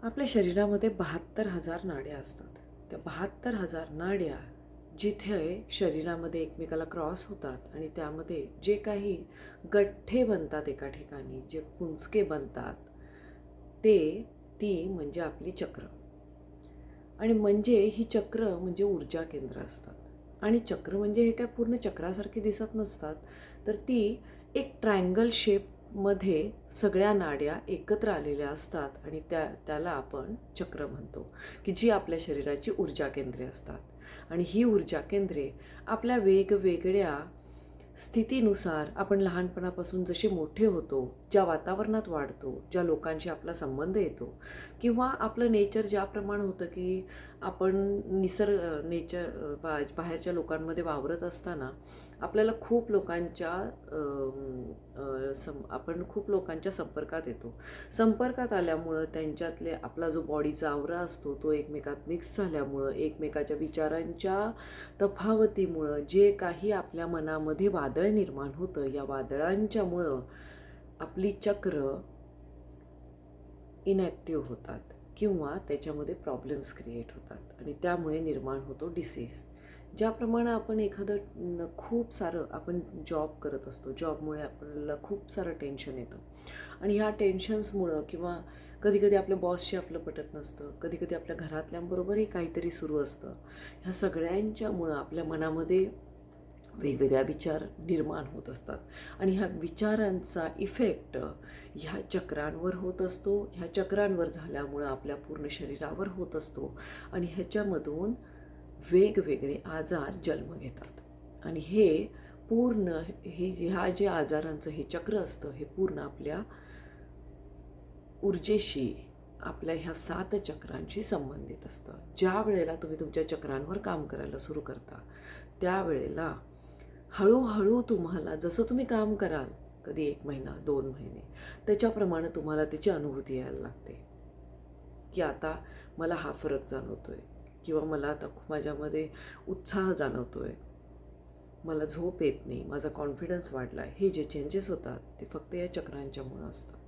आपल्या शरीरामध्ये 72,000 नाड्या असतात. त्या 72,000 नाड्या जिथे शरीरामध्ये एकमेकाला क्रॉस होतात आणि त्यामध्ये जे काही गठ्ठे बनतात एका ठिकाणी, जे पुंजके बनतात, ती म्हणजे आपली चक्र. आणि म्हणजे ही चक्र म्हणजे ऊर्जा केंद्र असतात. आणि चक्र म्हणजे हे काय पूर्ण चक्रासारखे दिसत नसतात, तर ती एक ट्रायंगल शेपमध्ये सगळ्या नाड्या एकत्र आलेल्या असतात आणि त्याला आपण चक्र म्हणतो, की जी आपल्या शरीराची ऊर्जा केंद्रे असतात. आणि ही ऊर्जा केंद्रे आपल्या वेगवेगळ्या स्थितीनुसार आपण लहानपणापासून जसे मोठे होतो, ज्या वातावरणात वाढतो, ज्या लोकांशी आपला संबंध येतो किंवा आपलं नेचर ज्याप्रमाणे होतं की आपण बाहेरच्या लोकांमध्ये वावरत असताना आपल्याला खूप लोकांच्या आपण खूप लोकांच्या संपर्कात येतो. संपर्कात आल्यामुळं त्यांच्यातले आपला जो बॉडीचा आवरा असतो तो एकमेकात मिक्स झाल्यामुळं, एकमेकाच्या विचारांच्या तफावतीमुळं जे काही आपल्या मनामध्ये वादळ निर्माण होतं, या वादळांच्यामुळं आपली चक्र इनॅक्टिव्ह होतात किंवा त्याच्यामध्ये प्रॉब्लेम्स क्रिएट होतात आणि त्यामुळे निर्माण होतो डिसीज. ज्याप्रमाणे आपण एखादं खूप सारं आपण जॉब करत असतो, जॉबमुळे आपल्याला खूप सारं टेन्शन येतं आणि ह्या टेन्शन्समुळं किंवा कधीकधी आपल्या बॉसशी आपलं पटत नसतं, कधीकधी आपल्या घरातल्यांबरोबरही काहीतरी सुरू असतं. ह्या सगळ्यांच्यामुळं आपल्या मनामध्ये वेगवेगळ्या विचार निर्माण होत असतात आणि ह्या विचारांचा इफेक्ट ह्या चक्रांवर होत असतो. ह्या चक्रांवर झाल्यामुळं आपल्या पूर्ण शरीरावर होत असतो आणि ह्याच्यामधून वेगवेगळे आजार जन्म घेतात आणि हे पूर्ण ह्या जे आजारांचं हे चक्र असतं हे पूर्ण आपल्या ऊर्जेशी, आपल्या ह्या 7 चक्रांशी संबंधित असतं. ज्या वेळेला तुम्ही तुमच्या चक्रांवर काम करायला सुरू करता त्यावेळेला हळूहळू तुम्हाला जसं तुम्ही काम कराल, कधी 1 महिना 2 महिने, त्याच्याप्रमाणे तुम्हाला त्याची अनुभूती यायला लागते की आता मला हा फरक जाणवतोय किंवा मला आता माझ्यामध्ये उत्साह जाणवतोय, मला झोप येत नाही, माझा कॉन्फिडन्स वाढला आहे. हे जे चेंजेस होतात ते फक्त या चक्रांच्यामुळं असतात.